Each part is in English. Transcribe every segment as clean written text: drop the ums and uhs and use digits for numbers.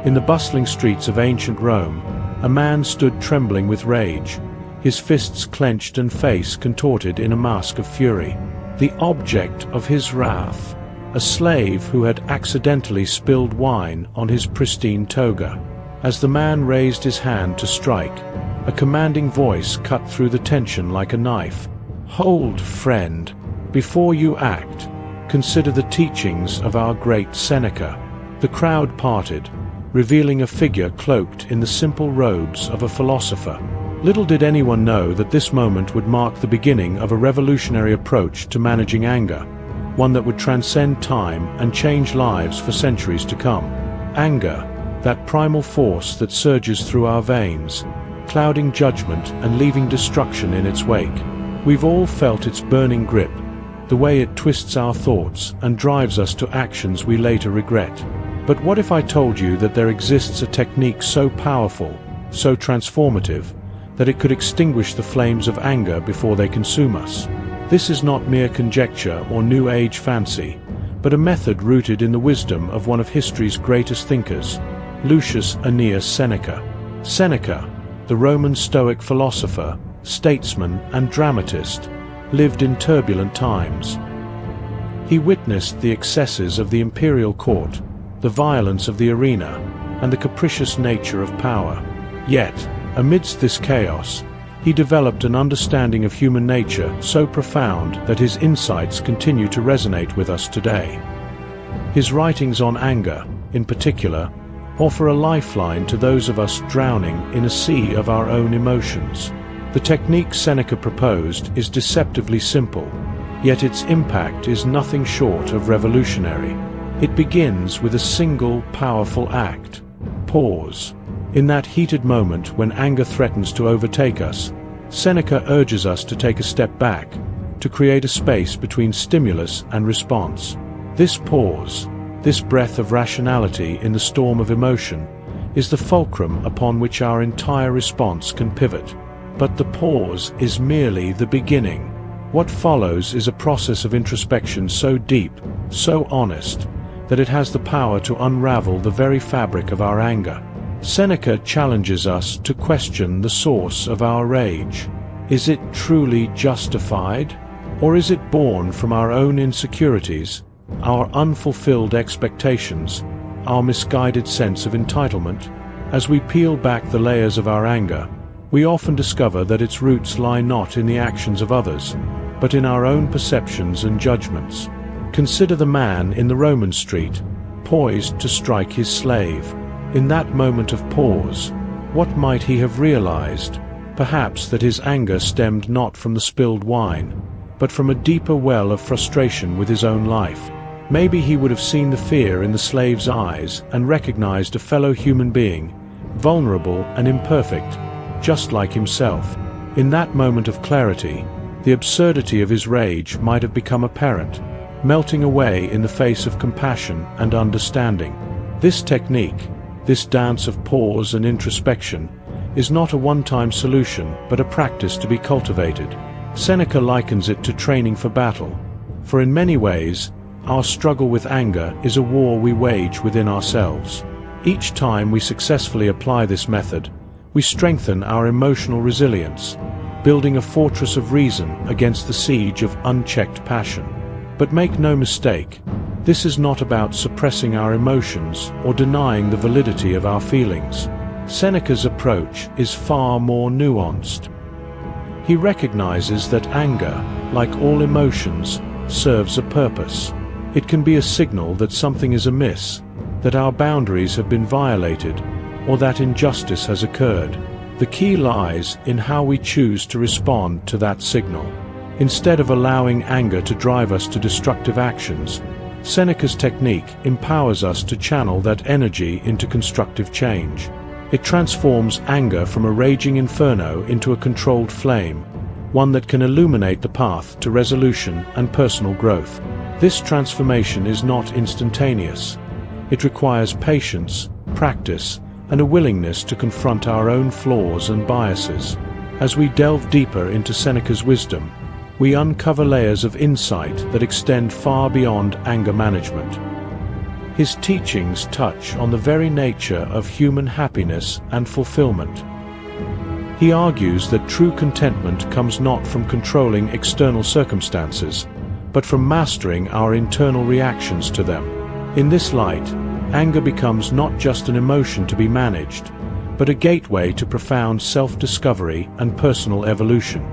In the bustling streets of ancient Rome, a man stood trembling with rage, his fists clenched and face contorted in a mask of fury. The object of his wrath, a slave who had accidentally spilled wine on his pristine toga. As the man raised his hand to strike, a commanding voice cut through the tension like a knife. "Hold, friend, before you act, consider the teachings of our great Seneca." The crowd parted, revealing a figure cloaked in the simple robes of a philosopher. Little did anyone know that this moment would mark the beginning of a revolutionary approach to managing anger, one that would transcend time and change lives for centuries to come. Anger, that primal force that surges through our veins, clouding judgment and leaving destruction in its wake. We've all felt its burning grip, the way it twists our thoughts and drives us to actions we later regret. But what if I told you that there exists a technique so powerful, so transformative, that it could extinguish the flames of anger before they consume us? This is not mere conjecture or New Age fancy, but a method rooted in the wisdom of one of history's greatest thinkers, Lucius Annaeus Seneca. Seneca, the Roman Stoic philosopher, statesman, and dramatist, lived in turbulent times. He witnessed the excesses of the imperial court, the violence of the arena, and the capricious nature of power. Yet, amidst this chaos, he developed an understanding of human nature so profound that his insights continue to resonate with us today. His writings on anger, in particular, offer a lifeline to those of us drowning in a sea of our own emotions. The technique Seneca proposed is deceptively simple, yet its impact is nothing short of revolutionary. It begins with a single powerful act: pause. In that heated moment when anger threatens to overtake us, Seneca urges us to take a step back, to create a space between stimulus and response. This pause, this breath of rationality in the storm of emotion, is the fulcrum upon which our entire response can pivot. But the pause is merely the beginning. What follows is a process of introspection so deep, so honest, that it has the power to unravel the very fabric of our anger. Seneca challenges us to question the source of our rage. Is it truly justified? Or is it born from our own insecurities, our unfulfilled expectations, our misguided sense of entitlement? As we peel back the layers of our anger, we often discover that its roots lie not in the actions of others, but in our own perceptions and judgments. Consider the man in the Roman street, poised to strike his slave. In that moment of pause, what might he have realized? Perhaps that his anger stemmed not from the spilled wine, but from a deeper well of frustration with his own life. Maybe he would have seen the fear in the slave's eyes and recognized a fellow human being, vulnerable and imperfect, just like himself. In that moment of clarity, the absurdity of his rage might have become apparent, melting away in the face of compassion and understanding. This technique, this dance of pause and introspection, is not a one-time solution but a practice to be cultivated. Seneca likens it to training for battle, for in many ways, our struggle with anger is a war we wage within ourselves. Each time we successfully apply this method, we strengthen our emotional resilience, building a fortress of reason against the siege of unchecked passion. But make no mistake, this is not about suppressing our emotions or denying the validity of our feelings. Seneca's approach is far more nuanced. He recognizes that anger, like all emotions, serves a purpose. It can be a signal that something is amiss, that our boundaries have been violated, or that injustice has occurred. The key lies in how we choose to respond to that signal. Instead of allowing anger to drive us to destructive actions, Seneca's technique empowers us to channel that energy into constructive change. It transforms anger from a raging inferno into a controlled flame, one that can illuminate the path to resolution and personal growth. This transformation is not instantaneous. It requires patience, practice, and a willingness to confront our own flaws and biases. As we delve deeper into Seneca's wisdom, we uncover layers of insight that extend far beyond anger management. His teachings touch on the very nature of human happiness and fulfillment. He argues that true contentment comes not from controlling external circumstances, but from mastering our internal reactions to them. In this light, anger becomes not just an emotion to be managed, but a gateway to profound self-discovery and personal evolution.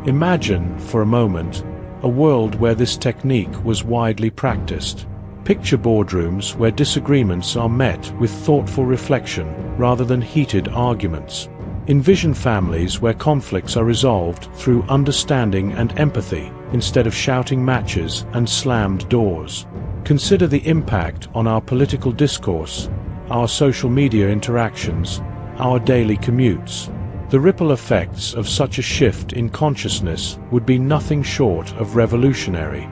Imagine, for a moment, a world where this technique was widely practiced. Picture boardrooms where disagreements are met with thoughtful reflection rather than heated arguments. Envision families where conflicts are resolved through understanding and empathy instead of shouting matches and slammed doors. Consider the impact on our political discourse, our social media interactions, our daily commutes. The ripple effects of such a shift in consciousness would be nothing short of revolutionary.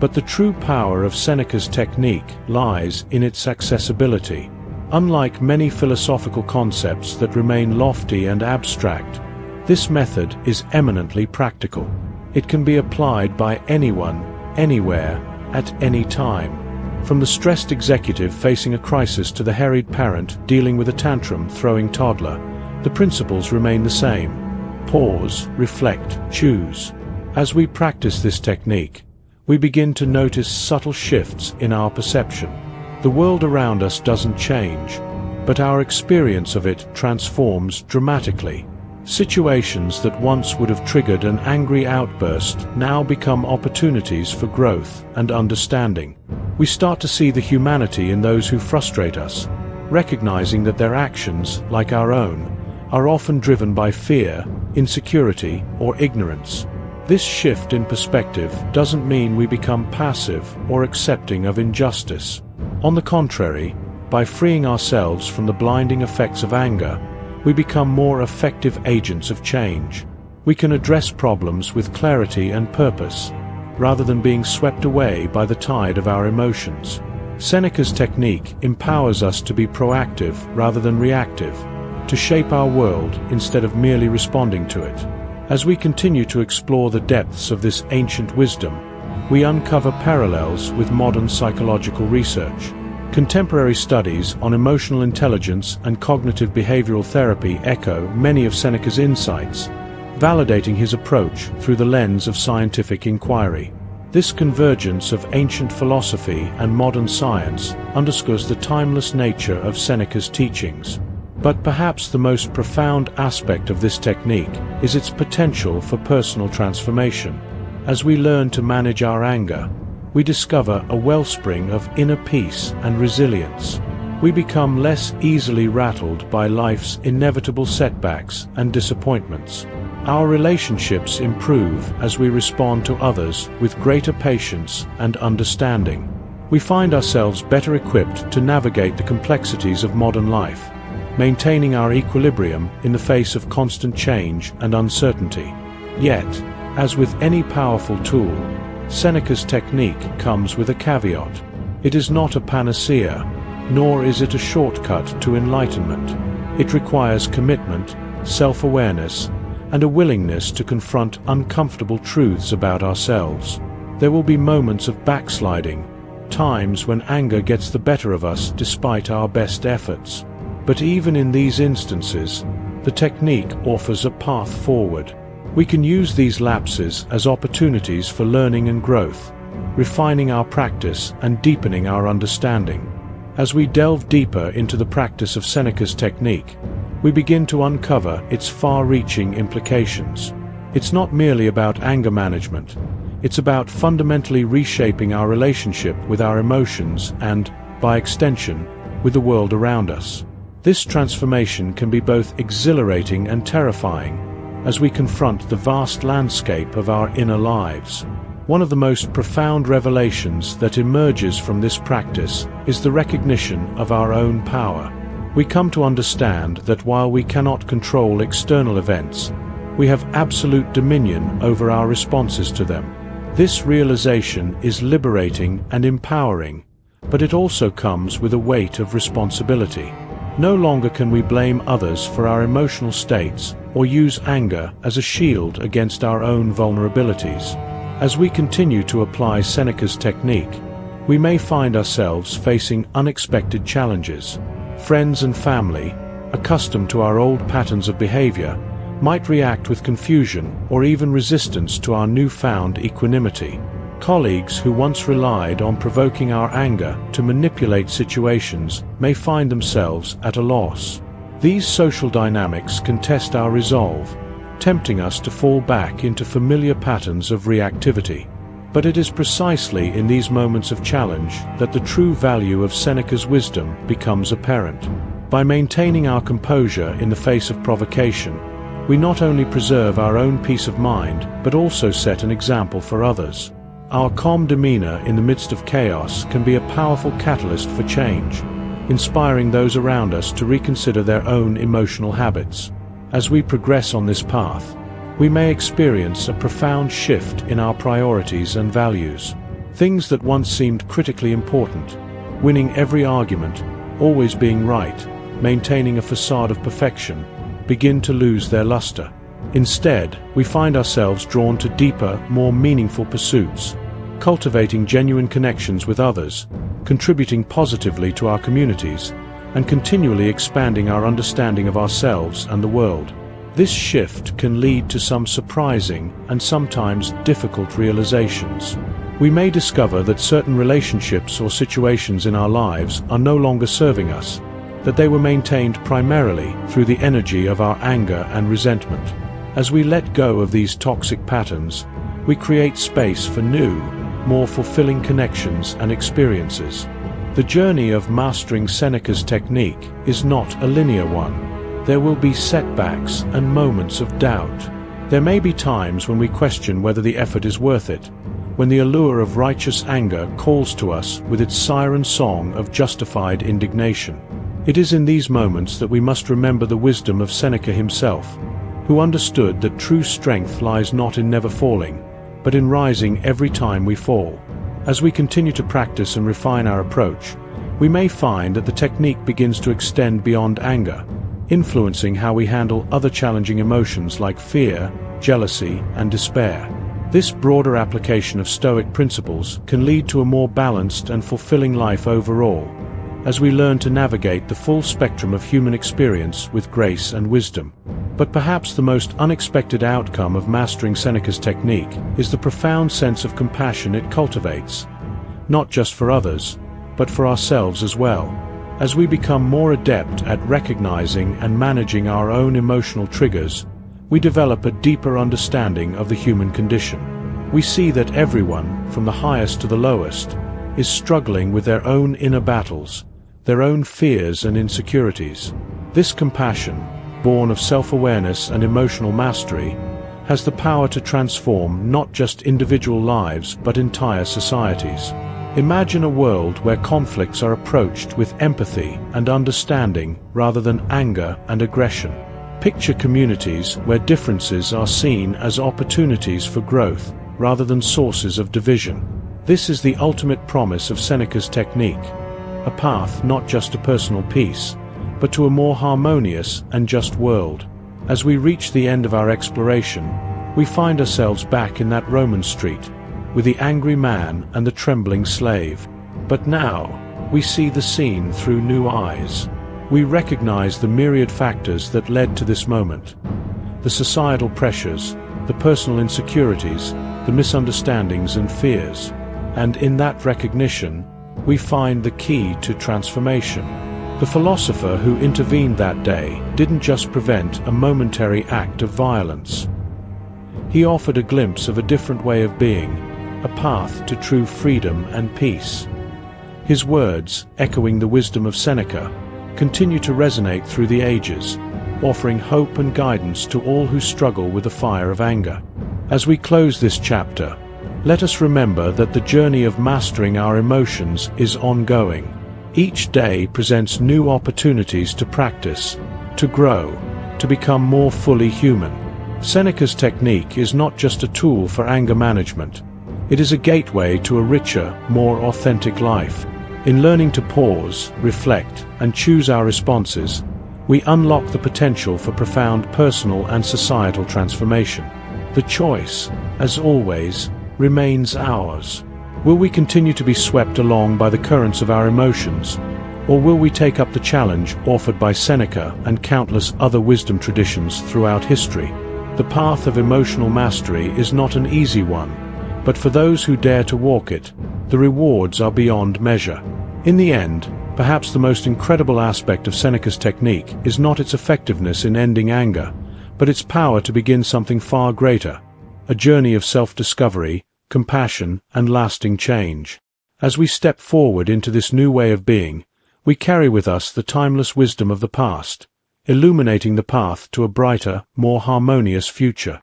But the true power of Seneca's technique lies in its accessibility. Unlike many philosophical concepts that remain lofty and abstract, this method is eminently practical. It can be applied by anyone, anywhere, at any time. From the stressed executive facing a crisis to the harried parent dealing with a tantrum-throwing toddler, the principles remain the same. Pause, reflect, choose. As we practice this technique, we begin to notice subtle shifts in our perception. The world around us doesn't change, but our experience of it transforms dramatically. Situations that once would have triggered an angry outburst now become opportunities for growth and understanding. We start to see the humanity in those who frustrate us, recognizing that their actions, like our own, are often driven by fear, insecurity, or ignorance. This shift in perspective doesn't mean we become passive or accepting of injustice. On the contrary, by freeing ourselves from the blinding effects of anger, we become more effective agents of change. We can address problems with clarity and purpose, rather than being swept away by the tide of our emotions. Seneca's technique empowers us to be proactive rather than reactive, to shape our world instead of merely responding to it. As we continue to explore the depths of this ancient wisdom, we uncover parallels with modern psychological research. Contemporary studies on emotional intelligence and cognitive behavioral therapy echo many of Seneca's insights, validating his approach through the lens of scientific inquiry. This convergence of ancient philosophy and modern science underscores the timeless nature of Seneca's teachings. But perhaps the most profound aspect of this technique is its potential for personal transformation. As we learn to manage our anger, we discover a wellspring of inner peace and resilience. We become less easily rattled by life's inevitable setbacks and disappointments. Our relationships improve as we respond to others with greater patience and understanding. We find ourselves better equipped to navigate the complexities of modern life, maintaining our equilibrium in the face of constant change and uncertainty. Yet, as with any powerful tool, Seneca's technique comes with a caveat. It is not a panacea, nor is it a shortcut to enlightenment. It requires commitment, self-awareness, and a willingness to confront uncomfortable truths about ourselves. There will be moments of backsliding, times when anger gets the better of us despite our best efforts. But even in these instances, the technique offers a path forward. We can use these lapses as opportunities for learning and growth, refining our practice and deepening our understanding. As we delve deeper into the practice of Seneca's technique, we begin to uncover its far-reaching implications. It's not merely about anger management. It's about fundamentally reshaping our relationship with our emotions and, by extension, with the world around us. This transformation can be both exhilarating and terrifying as we confront the vast landscape of our inner lives. One of the most profound revelations that emerges from this practice is the recognition of our own power. We come to understand that while we cannot control external events, we have absolute dominion over our responses to them. This realization is liberating and empowering, but it also comes with a weight of responsibility. No longer can we blame others for our emotional states or use anger as a shield against our own vulnerabilities. As we continue to apply Seneca's technique, we may find ourselves facing unexpected challenges. Friends and family, accustomed to our old patterns of behavior, might react with confusion or even resistance to our newfound equanimity. Colleagues who once relied on provoking our anger to manipulate situations may find themselves at a loss. These social dynamics can test our resolve, tempting us to fall back into familiar patterns of reactivity. But it is precisely in these moments of challenge that the true value of Seneca's wisdom becomes apparent. By maintaining our composure in the face of provocation, we not only preserve our own peace of mind, but also set an example for others. Our calm demeanor in the midst of chaos can be a powerful catalyst for change, inspiring those around us to reconsider their own emotional habits. As we progress on this path, we may experience a profound shift in our priorities and values. Things that once seemed critically important, winning every argument, always being right, maintaining a facade of perfection, begin to lose their luster. Instead, we find ourselves drawn to deeper, more meaningful pursuits, cultivating genuine connections with others, contributing positively to our communities, and continually expanding our understanding of ourselves and the world. This shift can lead to some surprising and sometimes difficult realizations. We may discover that certain relationships or situations in our lives are no longer serving us, that they were maintained primarily through the energy of our anger and resentment. As we let go of these toxic patterns, we create space for new, more fulfilling connections and experiences. The journey of mastering Seneca's technique is not a linear one. There will be setbacks and moments of doubt. There may be times when we question whether the effort is worth it, when the allure of righteous anger calls to us with its siren song of justified indignation. It is in these moments that we must remember the wisdom of Seneca himself, who understood that true strength lies not in never falling, but in rising every time we fall. As we continue to practice and refine our approach, we may find that the technique begins to extend beyond anger, influencing how we handle other challenging emotions like fear, jealousy, and despair. This broader application of Stoic principles can lead to a more balanced and fulfilling life overall, as we learn to navigate the full spectrum of human experience with grace and wisdom. But perhaps the most unexpected outcome of mastering Seneca's technique is the profound sense of compassion it cultivates, not just for others, but for ourselves as well. As we become more adept at recognizing and managing our own emotional triggers, we develop a deeper understanding of the human condition. We see that everyone, from the highest to the lowest, is struggling with their own inner battles, their own fears and insecurities. This compassion, born of self-awareness and emotional mastery, has the power to transform not just individual lives but entire societies. Imagine a world where conflicts are approached with empathy and understanding rather than anger and aggression. Picture communities where differences are seen as opportunities for growth rather than sources of division. This is the ultimate promise of Seneca's technique, a path not just to personal peace, but to a more harmonious and just world. As we reach the end of our exploration, we find ourselves back in that Roman street, with the angry man and the trembling slave. But now, we see the scene through new eyes. We recognize the myriad factors that led to this moment. The societal pressures, the personal insecurities, the misunderstandings and fears. And in that recognition, we find the key to transformation. The philosopher who intervened that day didn't just prevent a momentary act of violence. He offered a glimpse of a different way of being, a path to true freedom and peace. His words, echoing the wisdom of Seneca, continue to resonate through the ages, offering hope and guidance to all who struggle with the fire of anger. As we close this chapter, let us remember that the journey of mastering our emotions is ongoing. Each day presents new opportunities to practice, to grow, to become more fully human. Seneca's technique is not just a tool for anger management. It is a gateway to a richer, more authentic life. In learning to pause, reflect, and choose our responses, we unlock the potential for profound personal and societal transformation. The choice, as always, remains ours. Will we continue to be swept along by the currents of our emotions? Or will we take up the challenge offered by Seneca and countless other wisdom traditions throughout history? The path of emotional mastery is not an easy one, but for those who dare to walk it, the rewards are beyond measure. In the end, perhaps the most incredible aspect of Seneca's technique is not its effectiveness in ending anger, but its power to begin something far greater, a journey of self-discovery, compassion, and lasting change. As we step forward into this new way of being, we carry with us the timeless wisdom of the past, illuminating the path to a brighter, more harmonious future.